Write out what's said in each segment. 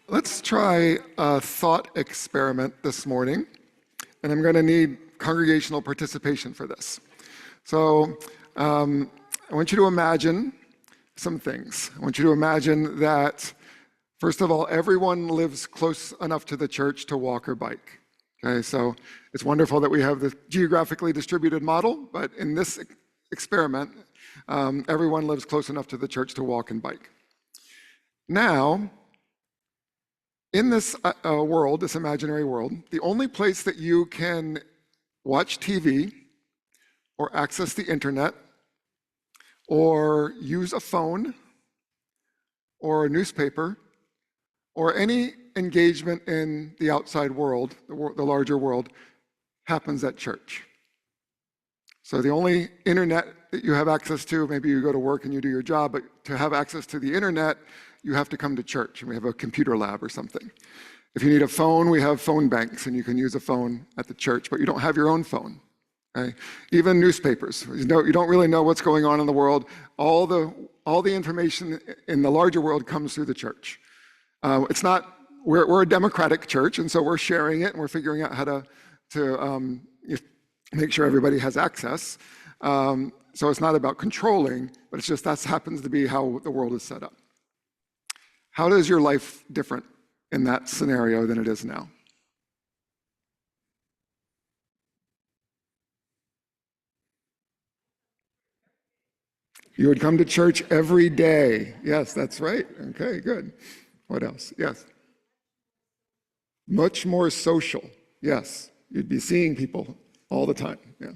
Let's try a thought experiment this morning, and I'm going to need congregational participation for this. So I want you to imagine some things. I want you to imagine that, first of all, everyone lives close enough to the church to walk or bike. Okay, so it's wonderful that we have the geographically distributed model, but in this experiment, everyone lives close enough to the church to walk and bike. Now, in this world, this imaginary world, the only place that you can watch TV or access the internet or use a phone or a newspaper or any engagement in the outside world, the larger world, happens at church. So the only internet that you have access to, maybe you go to work and you do your job, but to have access to the internet, you have to come to church, and we have a computer lab or something. If you need a phone, we have phone banks, and you can use a phone at the church, but you don't have your own phone. Okay? Even newspapers, you don't really know what's going on in the world. All the information in the larger world comes through the church. We're a democratic church, and so we're sharing it, and we're figuring out how to make sure everybody has access. So it's not about controlling, but it's just that happens to be how the world is set up. How is your life different in that scenario than it is now? You would come to church every day. Yes, that's right. Okay, good. What else? Yes. Much more social. Yes. You'd be seeing people all the time. Yeah.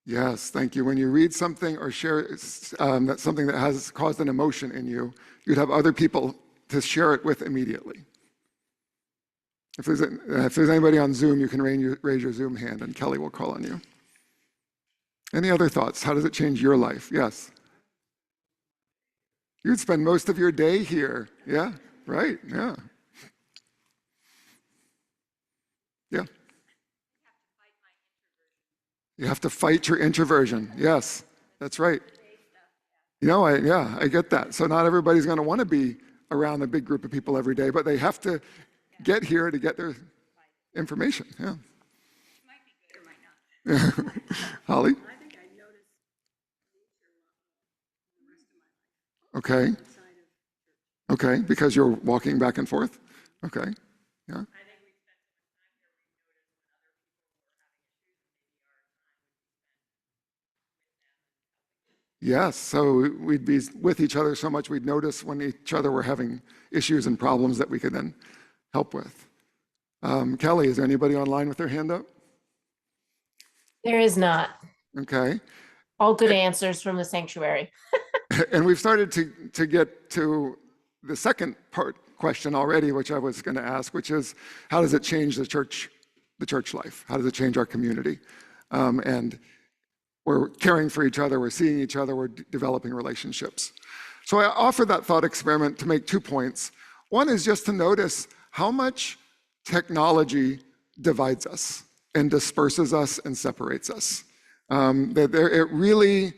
Yes, thank you. When you read something or share that's something that has caused an emotion in you, you'd have other people to share it with immediately. If there's anybody on Zoom, you can raise your Zoom hand, and Kelly will call on you. Any other thoughts? How does it change your life? Yes. You'd spend most of your day here. Yeah, right, yeah. Yeah. You have to fight your introversion. Yes, that's right. I get that. So not everybody's going to want to be around a big group of people every day, but they have to get here to get their information. Yeah. Might be good or might not. Holly? I think I noticed nature the rest of my life. Okay. Outside of church. Okay, because you're walking back and forth? Okay, yeah. I think we spent so much time here, we noticed when other people were having issues, and maybe our time would be spent with them and helping them. Yes, so we'd be with each other so much we'd notice when each other were having issues and problems that we could then help with. Kelly, is there anybody online with their hand up? There is not. Okay. All good answers from the sanctuary. And we've started to get to the second question already, which I was going to ask, which is, how does it change the church life? How does it change our community? And we're caring for each other, we're seeing each other, we're developing relationships. So I offer that thought experiment to make 2 points. One is just to notice how much technology divides us and disperses us and separates us. It really,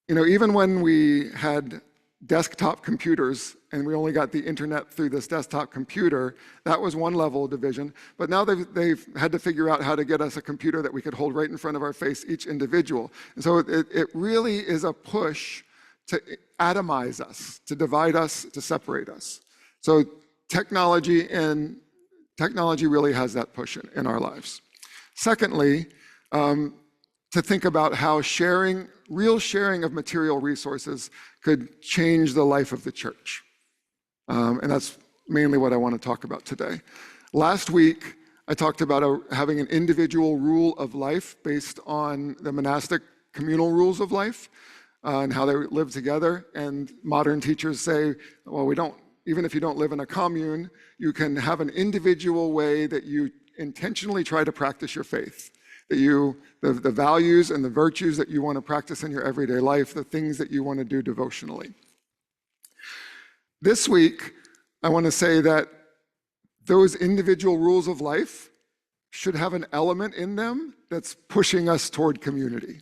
even when we had desktop computers and we only got the internet through this desktop computer, that was one level of division. But now they've had to figure out how to get us a computer that we could hold right in front of our face, each individual. And so it really is a push to atomize us, to divide us, to separate us. So technology really has that push in our lives. Secondly, to think about how real sharing of material resources could change the life of the church. And that's mainly what I want to talk about today. Last week, I talked about having an individual rule of life based on the monastic communal rules of life and how they live together. And modern teachers say, well, even if you don't live in a commune, you can have an individual way that you intentionally try to practice your faith. The values and the virtues that you want to practice in your everyday life, the things that you want to do devotionally. This week, I want to say that those individual rules of life should have an element in them that's pushing us toward community,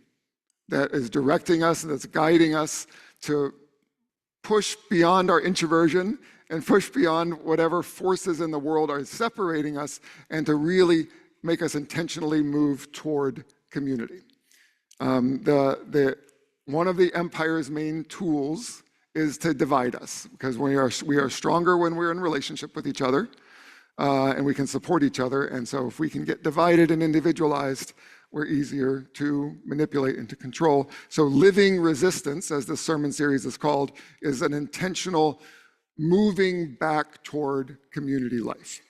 that is directing us and that's guiding us to push beyond our introversion and push beyond whatever forces in the world are separating us, and to really make us intentionally move toward community. One of the empire's main tools is to divide us, because we are stronger when we're in relationship with each other, and we can support each other. And so if we can get divided and individualized, we're easier to manipulate and to control. So living resistance, as this sermon series is called, is an intentional moving back toward community life.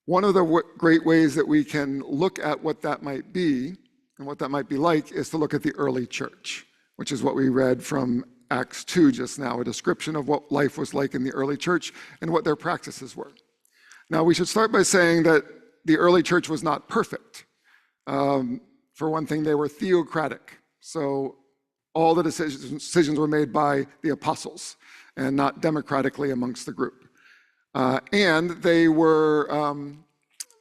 One of the great ways that we can look at what that might be and what that might be like is to look at the early church, which is what we read from Acts 2 just now, a description of what life was like in the early church and what their practices were. Now, we should start by saying that the early church was not perfect. For one thing, they were theocratic. So all the decisions were made by the apostles and not democratically amongst the group. And they were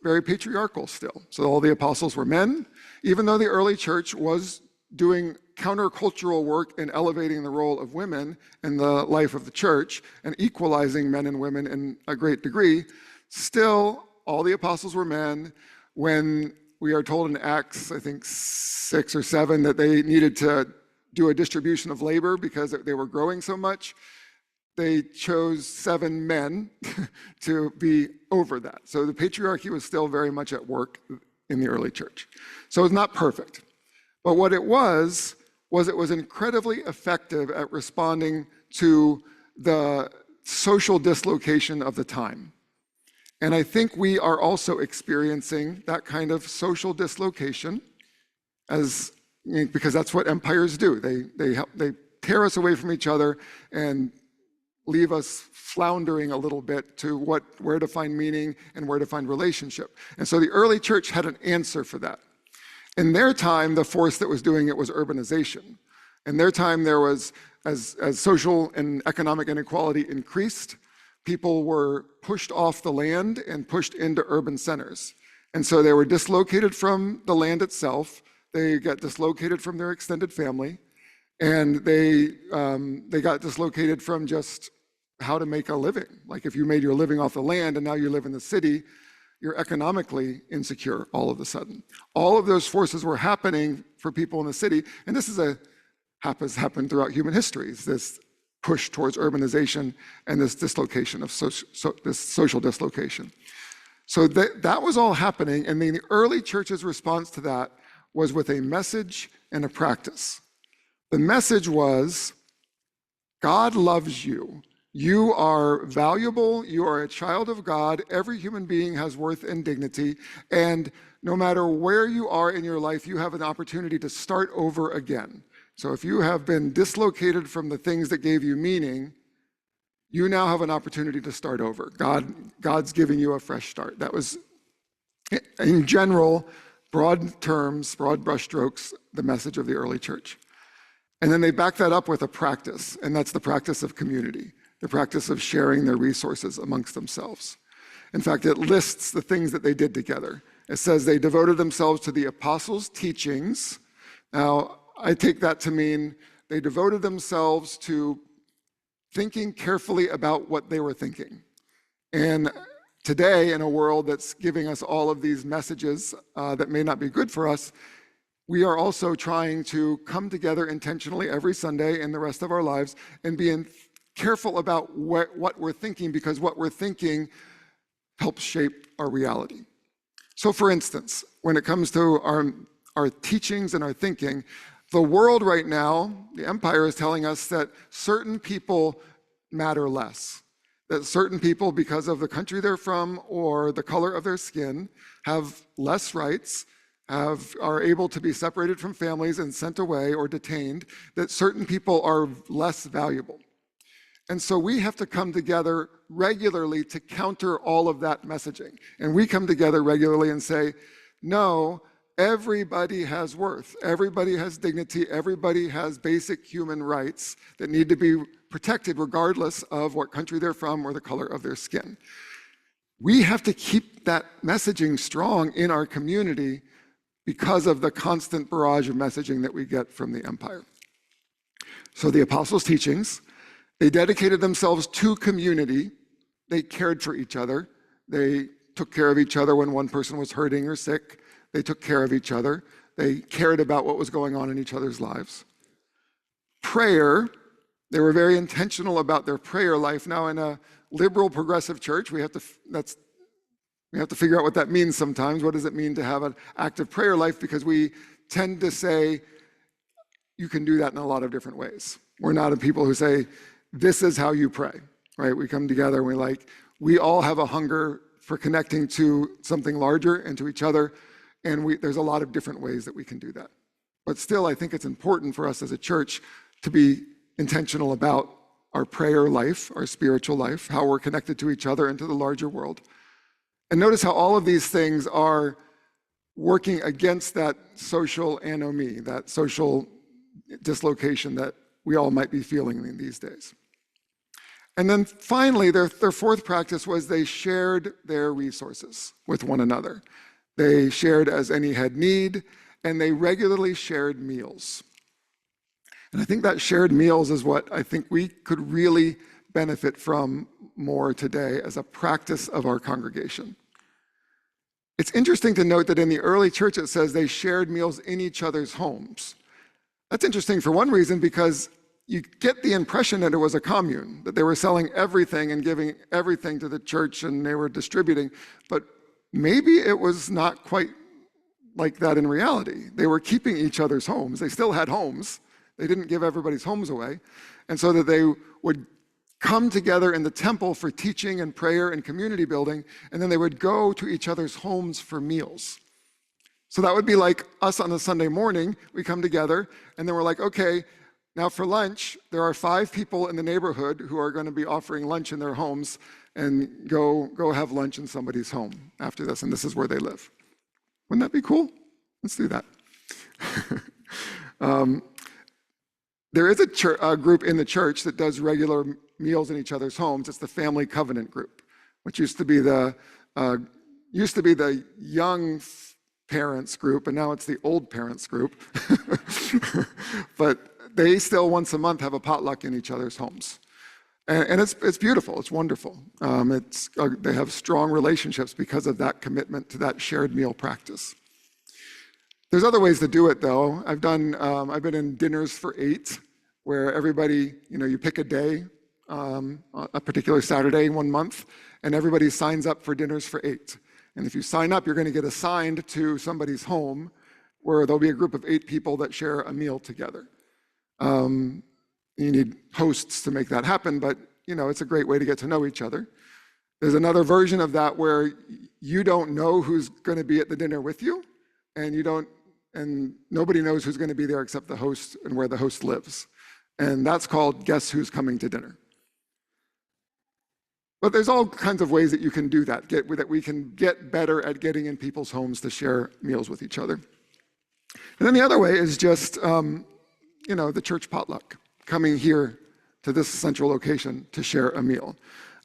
very patriarchal still. So all the apostles were men, even though the early church was doing countercultural work in elevating the role of women in the life of the church and equalizing men and women in a great degree. Still, all the apostles were men. When we are told in Acts, I think 6 or 7, that they needed to do a distribution of labor because they were growing so much, they chose 7 men to be over that. So the patriarchy was still very much at work in the early church. So it's not perfect. But what it was it was incredibly effective at responding to the social dislocation of the time. And I think we are also experiencing that kind of social dislocation because that's what empires do. They tear us away from each other and leave us floundering a little bit to where to find meaning and where to find relationship. And so the early church had an answer for that. In their time, the force that was doing it was urbanization. In their time, there was, as social and economic inequality increased, people were pushed off the land and pushed into urban centers. And so they were dislocated from the land itself. They got dislocated from their extended family. And they got dislocated from just how to make a living. Like if you made your living off the land and now you live in the city, you're economically insecure all of a sudden. All of those forces were happening for people in the city. And this has happened throughout human history, this push towards urbanization and this dislocation of this social dislocation. So that was all happening. And the early church's response to that was with a message and a practice. The message was, God loves you. You are valuable. You are a child of God. Every human being has worth and dignity. And no matter where you are in your life, you have an opportunity to start over again. So if you have been dislocated from the things that gave you meaning, you now have an opportunity to start over. God's giving you a fresh start. That was, in general, broad terms, broad brushstrokes, the message of the early church. And then they back that up with a practice, and that's the practice of community, the practice of sharing their resources amongst themselves. In fact, it lists the things that they did together. It says they devoted themselves to the apostles' teachings. Now, I take that to mean they devoted themselves to thinking carefully about what they were thinking. And today, in a world that's giving us all of these messages that may not be good for us, we are also trying to come together intentionally every Sunday and the rest of our lives and being careful about what we're thinking, because what we're thinking helps shape our reality. So for instance, when it comes to our teachings and our thinking, the world right now, the empire is telling us that certain people matter less. That certain people, because of the country they're from or the color of their skin, have less rights, are able to be separated from families and sent away or detained, that certain people are less valuable. And so we have to come together regularly to counter all of that messaging. And we come together regularly and say, no, everybody has worth, everybody has dignity, everybody has basic human rights that need to be protected regardless of what country they're from or the color of their skin. We have to keep that messaging strong in our community because of the constant barrage of messaging that we get from the empire. So the apostles' teachings, they dedicated themselves to community. They cared for each other. They took care of each other when one person was hurting or sick. They took care of each other. They cared about what was going on in each other's lives. Prayer, they were very intentional about their prayer life. Now, in a liberal progressive church, we have to figure out what that means sometimes. What does it mean to have an active prayer life? Because we tend to say you can do that in a lot of different ways. We're not a people who say, this is how you pray, right? We come together and we all have a hunger for connecting to something larger and to each other. And there's a lot of different ways that we can do that. But still, I think it's important for us as a church to be intentional about our prayer life, our spiritual life, how we're connected to each other and to the larger world. And notice how all of these things are working against that social anomie, that social dislocation that we all might be feeling in these days. And then finally, their fourth practice was they shared their resources with one another. They shared as any had need, and they regularly shared meals. And I think that shared meals is what I think we could really benefit from more today as a practice of our congregation. It's interesting to note that in the early church it says they shared meals in each other's homes. That's interesting for one reason, because you get the impression that it was a commune, that they were selling everything and giving everything to the church and they were distributing, but maybe it was not quite like that in reality. They were keeping each other's homes. They still had homes. They didn't give everybody's homes away. And so that they would come together in the temple for teaching and prayer and community building, and then they would go to each other's homes for meals. So that would be like us on a Sunday morning. We come together, and then we're like, okay, now for lunch, there are 5 people in the neighborhood who are going to be offering lunch in their homes, and go have lunch in somebody's home after this, and this is where they live. Wouldn't that be cool? Let's do that. There is a group in the church that does regular meals in each other's homes. It's the Family Covenant group, which used to be the young parents group, and now it's the old parents group. But they still once a month have a potluck in each other's homes. And it's beautiful, it's wonderful. They have strong relationships because of that commitment to that shared meal practice. There's other ways to do it though. I've been in dinners for 8, where everybody, you pick a day, a particular Saturday in 1 month, and everybody signs up for dinners for 8. And if you sign up, you're going to get assigned to somebody's home where there'll be a group of 8 people that share a meal together. You need hosts to make that happen, but it's a great way to get to know each other. There's another version of that where you don't know who's going to be at the dinner with you, and nobody knows who's going to be there except the host and where the host lives. And that's called Guess Who's Coming to Dinner. But there's all kinds of ways that you can do that, that we can get better at getting in people's homes to share meals with each other. And then the other way is just, the church potluck, coming here to this central location to share a meal.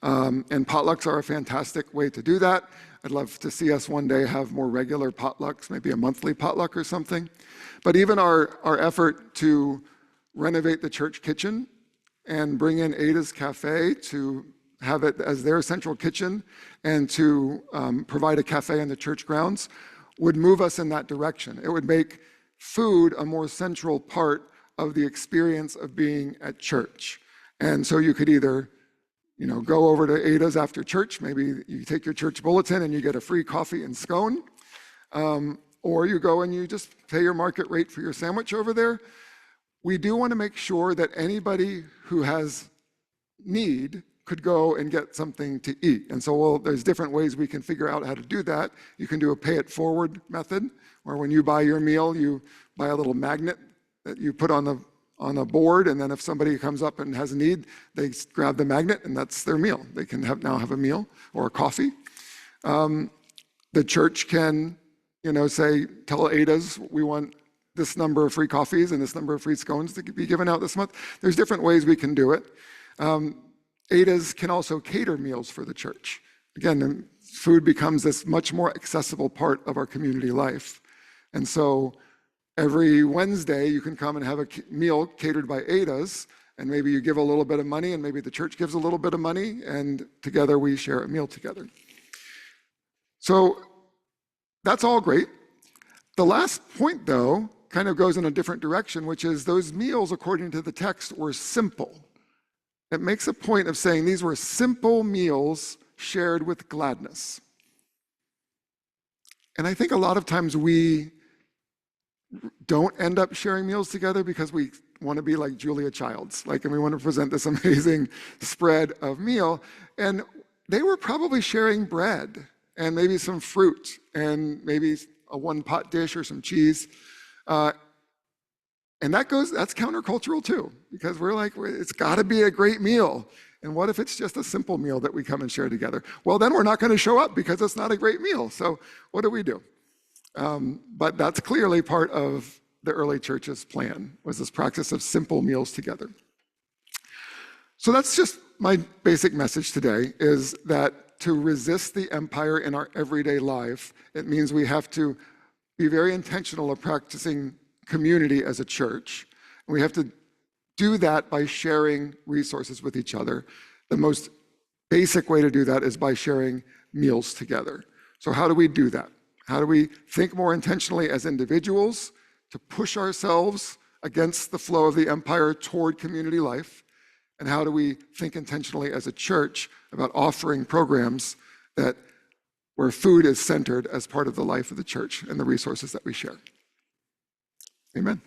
And potlucks are a fantastic way to do that. I'd love to see us one day have more regular potlucks, maybe a monthly potluck or something. But even our effort to renovate the church kitchen and bring in Ada's Cafe to have it as their central kitchen and to provide a cafe on the church grounds would move us in that direction. It would make food a more central part of the experience of being at church. And so you could either go over to Ada's after church. Maybe you take your church bulletin and you get a free coffee and scone. Or you go and you just pay your market rate for your sandwich over there. We do want to make sure that anybody who has need could go and get something to eat. And so there's different ways we can figure out how to do that. You can do a pay it forward method, where when you buy your meal, you buy a little magnet that you put on a board, and then if somebody comes up and has a need, they grab the magnet and that's their meal. They can now have a meal or a coffee. The church can, tell Ada's, we want this number of free coffees and this number of free scones to be given out this month. There's different ways we can do it. Ada's can also cater meals for the church. Again, food becomes this much more accessible part of our community life. And so every Wednesday, you can come and have a meal catered by Ada's, and maybe you give a little bit of money, and maybe the church gives a little bit of money, and together we share a meal together. So that's all great. The last point, though, kind of goes in a different direction, which is those meals, according to the text, were simple. It makes a point of saying these were simple meals shared with gladness. And I think a lot of times we don't end up sharing meals together because we want to be like Julia Childs, and we want to present this amazing spread of meal. And they were probably sharing bread and maybe some fruit and maybe a one-pot dish or some cheese. And that's countercultural too, because we're like, it's got to be a great meal. And what if it's just a simple meal that we come and share together? Well, then we're not going to show up because it's not a great meal. So what do? But that's clearly part of the early church's plan, was this practice of simple meals together. So that's just my basic message today, is that to resist the empire in our everyday life, it means we have to be very intentional of practicing community as a church. And we have to do that by sharing resources with each other. The most basic way to do that is by sharing meals together. So how do we do that? How do we think more intentionally as individuals to push ourselves against the flow of the empire toward community life? And how do we think intentionally as a church about offering programs where food is centered as part of the life of the church and the resources that we share? Amen.